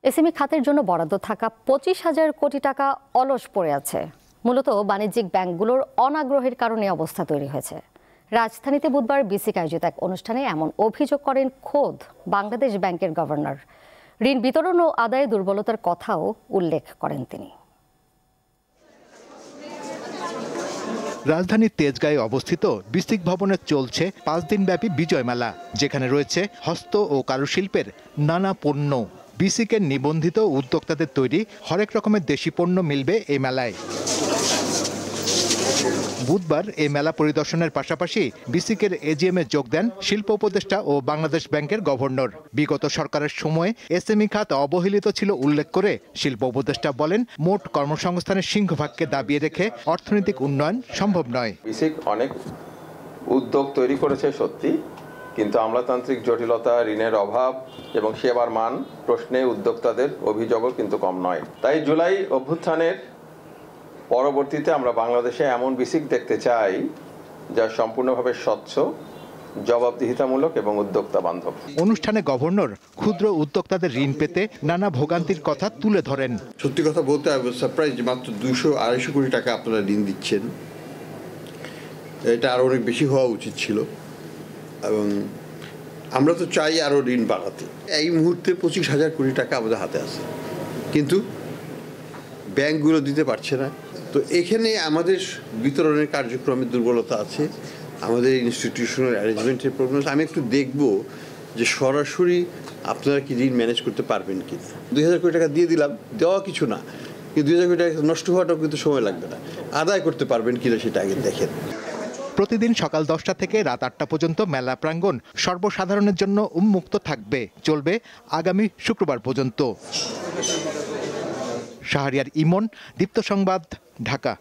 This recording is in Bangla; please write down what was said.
এসএমই খাতের জন্য বরাদ্দ থাকা 25,000 কোটি টাকা অলস পড়ে আছে। মূলত বাণিজ্যিক ব্যাংকগুলোর অনাগ্রহের কারণে অবস্থা তৈরি হয়েছে। রাজধানীতে বুধবার বিসিক আয়োজিত এক অনুষ্ঠানে এমন অভিযোগ করেন খোদ বাংলাদেশ ব্যাংকের গভর্নর। ঋণ বিতরণ ও আদায়ে দুর্বলতার কথাও উল্লেখ করেন তিনি। রাজধানীর তেজগাঁয়ে অবস্থিত বিসিক ভবনে চলছে 5 দিনব্যাপী বিজয় মেলা, যেখানে রয়েছে হস্ত ও কারুশিল্পের নানা পণ্য। বিসিকের নিবন্ধিত উদ্যোক্তাদের তৈরি হরেক রকমের দেশি পণ্য মিলবে এই মেলায়। বুধবার এই মেলা পরিদর্শনের পাশাপাশি বিসিকের এজিএমে যোগ দেন শিল্প উপদেষ্টা ও বাংলাদেশ ব্যাংকের গভর্নর। বিগত সরকারের সময়ে এসএমই খাত অবহেলিত ছিল উল্লেখ করে শিল্প উপদেষ্টা বলেন, মোট কর্মসংস্থানের সিংহভাগকে দাবিয়ে রেখে অর্থনৈতিক উন্নয়ন সম্ভব নয়। বিসিক অনেক উদ্যোগ তৈরি করেছে সত্যি, কিন্তু আমলাতান্ত্রিক জটিলতা, ঋণের অভাব এবং সেবার মান প্রশ্নে উদ্যোক্তাদের অভিযোগও কিন্তু কম নয়। তাই জুলাই অভ্যুত্থানের পরবর্তীতে আমরা বাংলাদেশে এমন বিসিক দেখতে চাই যা সম্পূর্ণভাবে স্বচ্ছ, জবাবদিহিতামূলক এবং উদ্যোক্তা বান্ধব। অনুষ্ঠানে গভর্নর ক্ষুদ্র উদ্যোক্তাদের ঋণ পেতে নানা ভোগান্তির কথা তুলে ধরেন। সত্যি কথা বলতে সারপ্রাইজ যে মাত্র 200-250 কোটি টাকা আপনারা ঋণ দিচ্ছেন। এটা আরো অনেক বেশি হওয়া উচিত ছিল এবং আমরা তো চাই আরো ঋণ বাড়াতে। এই মুহূর্তে 25,000 কোটি টাকা আমাদের হাতে আছে, কিন্তু ব্যাংকগুলো দিতে পারছে না। তো এখানে আমাদের বিতরণের কার্যক্রমের দুর্বলতা আছে, আমাদের ইনস্টিটিউশনাল অ্যারেঞ্জমেন্টের প্রবলেম। আমি একটু দেখব যে সরাসরি আপনারা কি ঋণ ম্যানেজ করতে পারবেন কি না। 2,000 কোটি টাকা দিয়ে দিলাম, দেওয়া কিছু না, কিন্তু 2,000 কোটি টাকা নষ্ট হওয়াটাও কিন্তু সময় লাগবে না। আদায় করতে পারবেন কিনা সেটা আগে দেখেন। প্রতিদিন সকাল 10টা থেকে রাত 8টা পর্যন্ত মেলা প্রাঙ্গণ সর্বসাধারণের জন্য উন্মুক্ত থাকবে। চলবে আগামী শুক্রবার পর্যন্ত। শাহরিয়ার ইমন, দীপ্ত সংবাদ, ঢাকা।